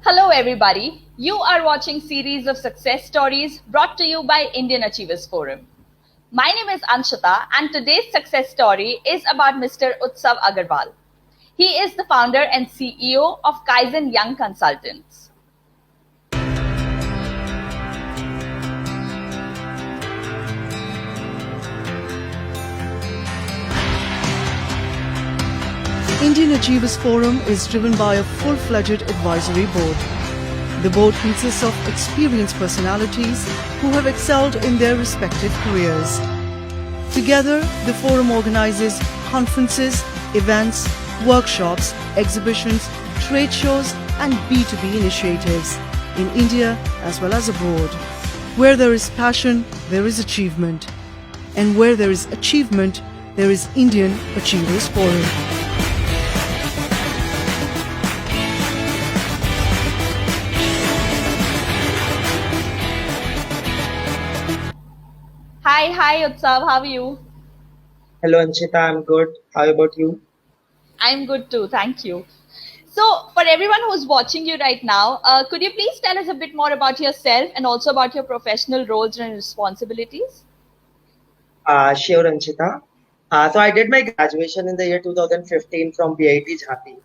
Hello everybody. You are watching series of success stories brought to you by Indian Achievers Forum. My name is Anshita and today's success story is about Mr. Utsav Agarwal. He is the founder and CEO of Kaizen Young Consultants. Indian Achievers Forum is driven by a full-fledged advisory board. The board consists of experienced personalities who have excelled in their respective careers. Together, the forum organizes conferences, events, workshops, exhibitions, trade shows and B2B initiatives in India as well as abroad. Where there is passion, there is achievement. And where there is achievement, there is Indian Achievers Forum. Hi Utsav, how are you? Hello Anshita, I'm good. How about you? I'm good too, thank you. So, for everyone who's watching you right now, could you please tell us a bit more about yourself and also about your professional roles and responsibilities? Sure Anshita. So I did my graduation in the year 2015 from BIT Jhansi.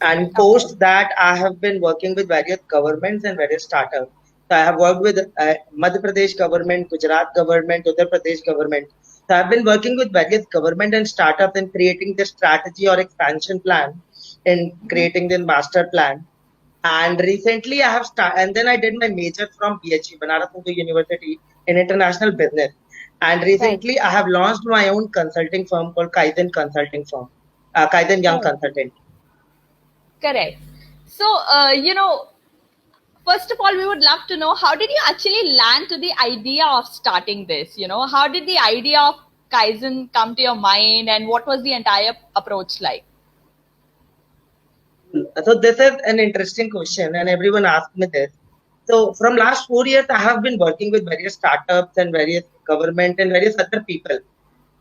And Okay. post that, I have been working with various governments and various startups. So I have worked with Madhya Pradesh government, Gujarat government, Uttar Pradesh government. So I've been working with various government and startups in creating the strategy or expansion plan, in creating the master plan. And recently I have started, and then I did my major from BHU, Banaras Hindu University in international business. And Right. recently I have launched my own consulting firm called Kaizen Consulting Firm, Kaizen Young Right. Consultant. Correct. So, first of all, we would love to know how did you actually land to the idea of starting this? How did the idea of Kaizen come to your mind and what was the entire approach like? So this is an interesting question, and everyone asks me this. So from last 4 years, I have been working with various startups and various government and various other people.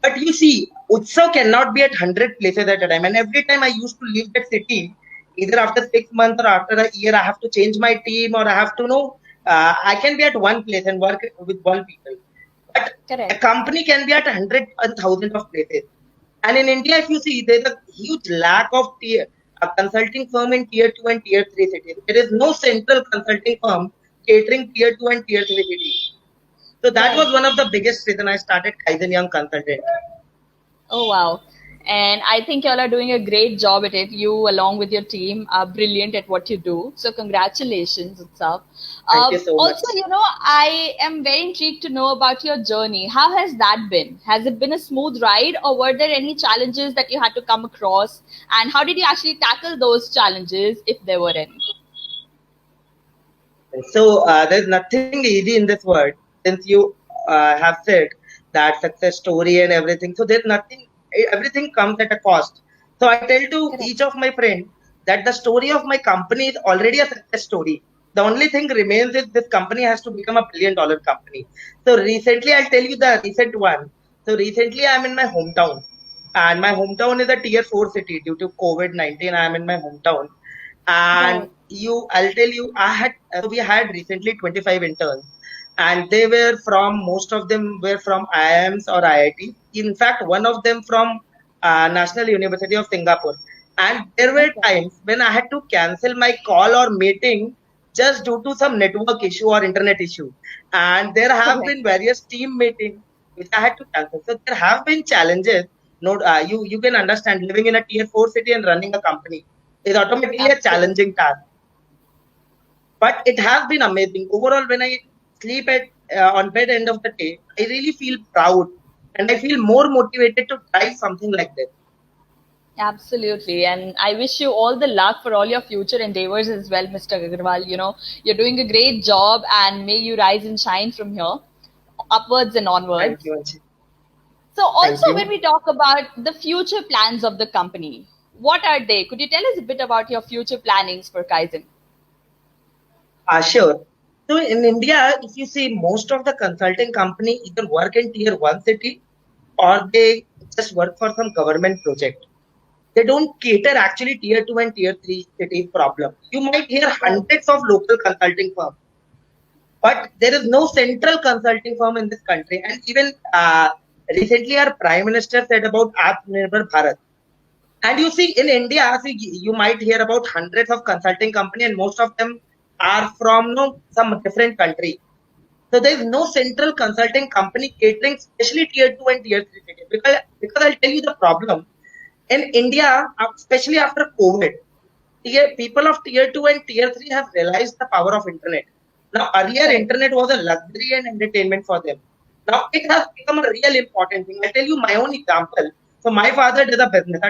But you see, Utsav cannot be at 100 places at a time. And every time I used to leave that city, either after 6 months or after a year, I have to change my team or I have to know, I can be at one place and work with one people. But a Correct. company can be at 100 and thousands of places. And in India, if you see, there's a huge lack of a consulting firm in tier 2 and tier 3 cities. There is no central consulting firm catering tier 2 and tier 3 cities. So that Right. was one of the biggest reason I started Kaizen Young Consultant. Oh, wow. And I think y'all are doing a great job at it. You, along with your team, are brilliant at what you do. So, congratulations, Utsav. Thank you so much. Also, I am very intrigued to know about your journey. How has that been? Has it been a smooth ride, or were there any challenges that you had to come across? And how did you actually tackle those challenges, if there were any? So there's nothing easy in this world since you have said that success story and everything. So there's nothing, everything comes at a cost. So I tell to Correct. each of my friends that the story of my company is already a success story. The only thing remains is this company has to become a $1 billion company. So recently, I'll tell you the recent one. So recently, I'm in my hometown, and my hometown is a tier 4 city due to COVID-19. I'm in my hometown, and Right. I'll tell you, we had recently 25 interns, and they were from, most of them were from IIMs or IIT. In fact, one of them from National University of Singapore. And there were Okay. times when I had to cancel my call or meeting just due to some network issue or internet issue. And there have Correct. been various team meetings which I had to cancel. So there have been challenges. No, you can understand, living in a tier 4 city and running a company is automatically a Absolutely. challenging task. But it has been amazing. Overall, when I sleep at on bed end of the day, I really feel proud and I feel more motivated to try something like this. Absolutely. And I wish you all the luck for all your future endeavors as well, Mr. Agarwal. You're doing a great job and may you rise and shine from here, upwards and Thank onwards. you, Anshit. So, Thank also, when you. we talk about the future plans of the company, what are they? Could you tell us a bit about your future plannings for Kaizen? Sure. So in India, if you see, most of the consulting company either work in tier 1 city or they just work for some government project. they don't cater actually tier 2 and tier 3 cities problem. You might hear Right. hundreds of local consulting firms, but there is no central consulting firm in this country. And even recently, our Prime Minister said about Atmanirbhar Bharat. And you see, in India, see, you might hear about hundreds of consulting company, and most of them are from some different country. So there is no central consulting company catering especially tier 2 and tier 3 cities. Because I'll tell you the problem. In India, especially after COVID, people of tier 2 and tier 3 have realized the power of internet. Now, earlier, Correct. internet was a luxury and entertainment for them. Now, it has become a real important thing. I'll tell you my own example. So, my father did a business,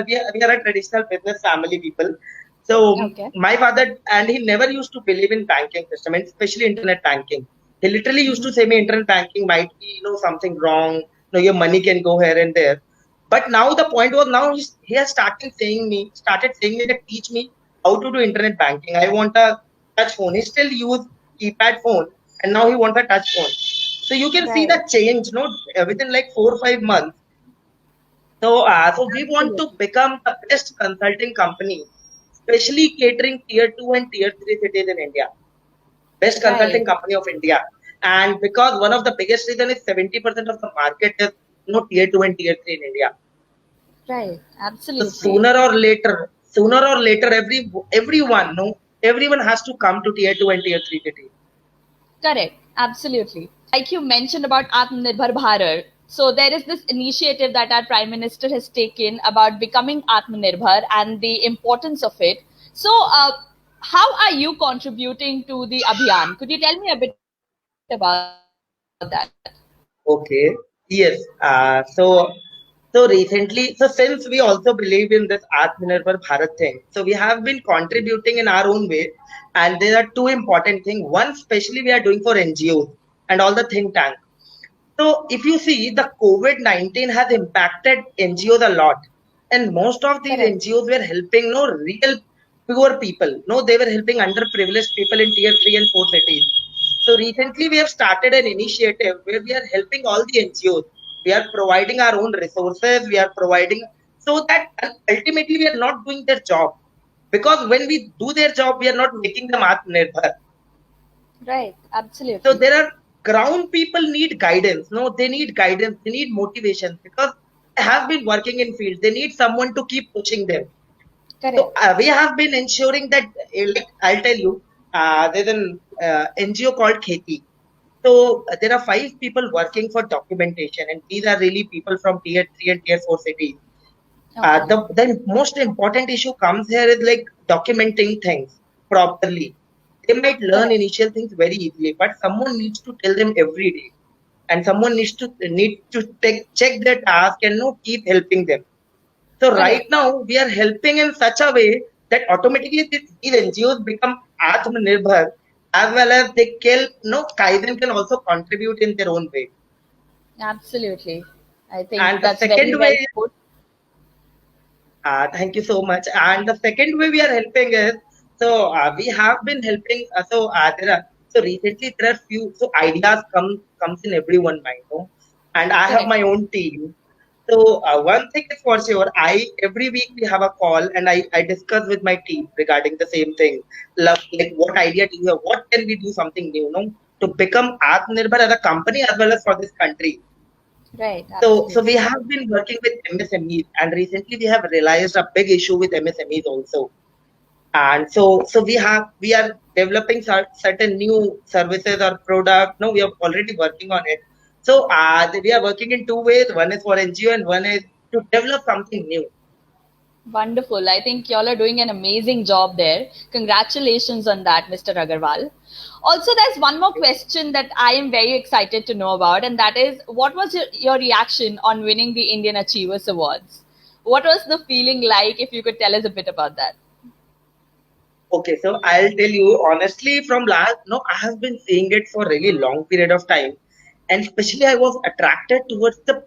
we are a traditional business family people. So, Okay. my father, and he never used to believe in banking system, and especially internet banking. He literally used to say me internet banking might be, something wrong. Your money can go here and there. But now the point was, now he has started saying me that teach me how to do internet banking. I want a touch phone. He still use keypad phone, and now he wants a touch phone. So you can see Right. the change, within like 4 or 5 months. So we want to Absolutely. become the best consulting company, especially catering tier 2 and tier 3 cities in India. Best Right. consulting company of India. And because one of the biggest reason is 70% of the market is tier 2 and tier 3 in India. Right. So Absolutely. sooner or later, everyone has to come to tier 2 and tier 3 cities. Correct. Absolutely. Like you mentioned about Atmanirbhar Bharat. So there is this initiative that our Prime Minister has taken about becoming Atmanirbhar and the importance of it. So, how are you contributing to the Abhiyan? Could you tell me a bit about that? Okay. Yes. So recently, so since we also believe in this Atmanirbhar Bharat thing, so we have been contributing in our own way, and there are two important things. One, especially we are doing for NGOs and all the think tank. So if you see, the COVID-19 has impacted NGOs a lot, and most of these Correct. NGOs were helping no real poor people. No, they were helping underprivileged people in tier 3 and 4 cities. So recently we have started an initiative where we are helping all the NGOs. We are providing our own resources. We are providing so that ultimately we are not doing their job, because when we do their job, we are not making them Atmanirbhar. Right. So Absolutely. there are ground people need guidance. No, they need guidance. They need motivation because they have been working in field. They need someone to keep pushing them. So Correct. we have been ensuring that, like I'll tell you, there's an NGO called Kheti. So there are 5 people working for documentation, and these are really people from tier 3 and tier 4 cities. Okay. The most important issue comes here is like documenting things properly. They might learn Correct. initial things very easily, but someone needs to tell them every day, and someone needs to check their task and keep helping them. So right Correct. now we are helping in such a way that automatically these NGOs become Atmanirbhar, as well as they can Kaizen can also contribute in their own way. Absolutely. I think And the that's very second well way, put. thank you so much. And the second way we are helping is, we have been helping. So recently there are few ideas comes in everyone mind, and I have Correct. my own team. So one thing is for sure, I every week we have a call and I discuss with my team regarding the same thing. Like what idea do you have? What can we do something new, to become Atmanirbhar as a company as well as for this country. Right. So we Absolutely. have been working with MSMEs, and recently we have realized a big issue with MSMEs also. And so we are developing certain new services or product. No, we are already working on it. So we are working in two ways. One is for NGO and one is to develop something new. Wonderful. I think y'all are doing an amazing job there. Congratulations on that, Mr. Agarwal. Also, there's one more question that I am very excited to know about, and that is what was your reaction on winning the Indian Achievers Awards? What was the feeling like, if you could tell us a bit about that? Okay, so I'll tell you honestly, from last, no, I have been seeing it for a really long period of time, and especially I was attracted towards the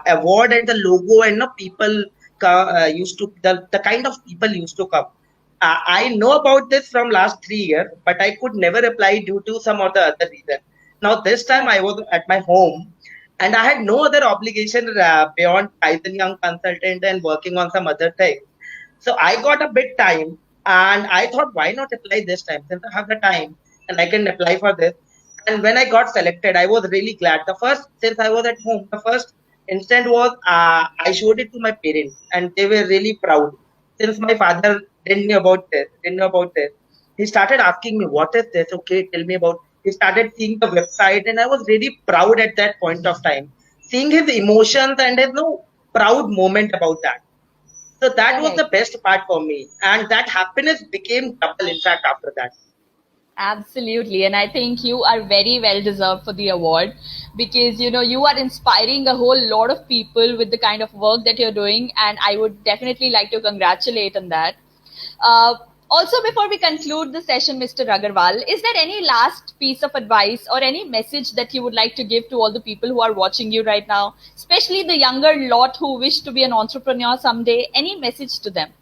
award and the logo, and people used to the kind of people used to come. I know about this from last 3 years, but I could never apply due to some or the other reason. Now this time I was at my home, And I had no other obligation beyond Kaizen Young Consultant and working on some other things. So I got a bit time and I thought, why not apply this time since I have the time and I can apply for this. And when I got selected, I was really glad. The first, since I was at home, the first instant was I showed it to my parents and they were really proud. Since my father didn't know about this, he started asking me, what is this? Okay, tell me about. He started seeing the website and I was really proud at that point of time. Seeing his emotions and his no proud moment about that. So that was the Correct. best part for me. And that happiness became double, in fact, after that. Absolutely. And I think you are very well deserved for the award because, you are inspiring a whole lot of people with the kind of work that you're doing. And I would definitely like to congratulate on that. Uh, Also, before we conclude the session, Mr. Agarwal, is there any last piece of advice or any message that you would like to give to all the people who are watching you right now, especially the younger lot who wish to be an entrepreneur someday? Any message to them?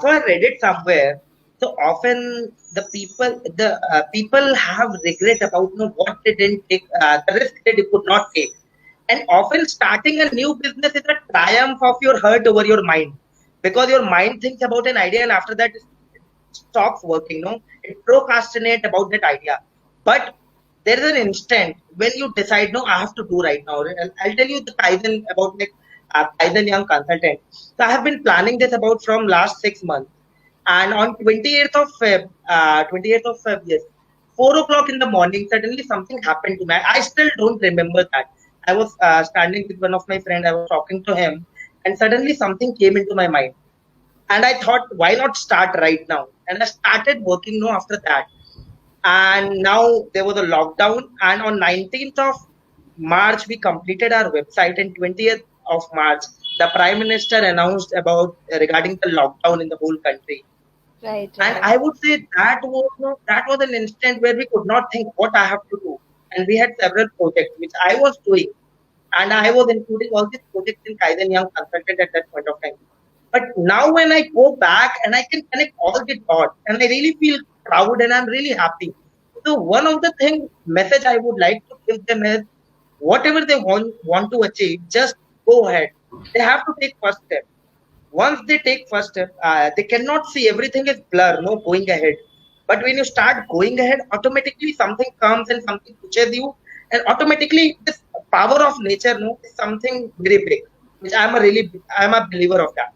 So I read it somewhere. So often the people have regret about what they didn't take, the risk they could not take. And often starting a new business is a triumph of your heart over your mind. Because your mind thinks about an idea and after that it stops working, no? It procrastinate about that idea. But there is an instant when you decide, no, I have to do right now. I'll tell you the Kaizen about like Kaizen Young Consultant. So I have been planning this about from last 6 months. And on 28th of Feb, yes, 4 o'clock in the morning, suddenly something happened to me. I still don't remember that. I was standing with one of my friends, I was talking to him, and suddenly something came into my mind. And I thought, why not start right now? And I started working no after that. And now there was a lockdown. And on 19th of March, we completed our website. And 20th of March, the Prime Minister announced about regarding the lockdown in the whole country. Right, And right. I would say that was an instant where we could not think what I have to do. And we had several projects which I was doing. And I was including all these projects in Kaizen Young Consultant at that point of time. But now when I go back and I can connect all the dots and I really feel proud and I'm really happy. So one of the thing message I would like to give them is whatever they want to achieve, just go ahead. They have to take first step. Once they take first step, they cannot see everything is blur, no going ahead. But when you start going ahead, automatically something comes and something pushes you, and automatically this power of nature, no, is something very big. Which I'm a believer of that.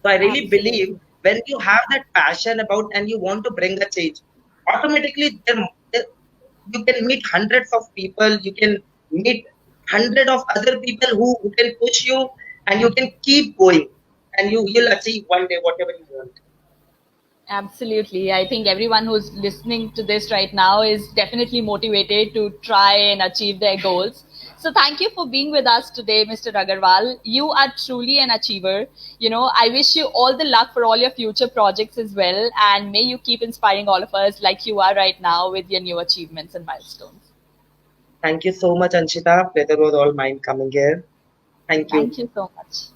So I really believe Absolutely. when you have that passion about and you want to bring a change, automatically you can meet hundreds of people, you can meet hundred of other people who can push you and you can keep going and you'll achieve one day whatever you want. Absolutely. I think everyone who's listening to this right now is definitely motivated to try and achieve their goals. So thank you for being with us today, Mr. Agarwal. You are truly an achiever. I wish you all the luck for all your future projects as well. And may you keep inspiring all of us like you are right now with your new achievements and milestones. Thank you so much, Anshita. Pleasure was all mine coming here. Thank you. Thank you so much.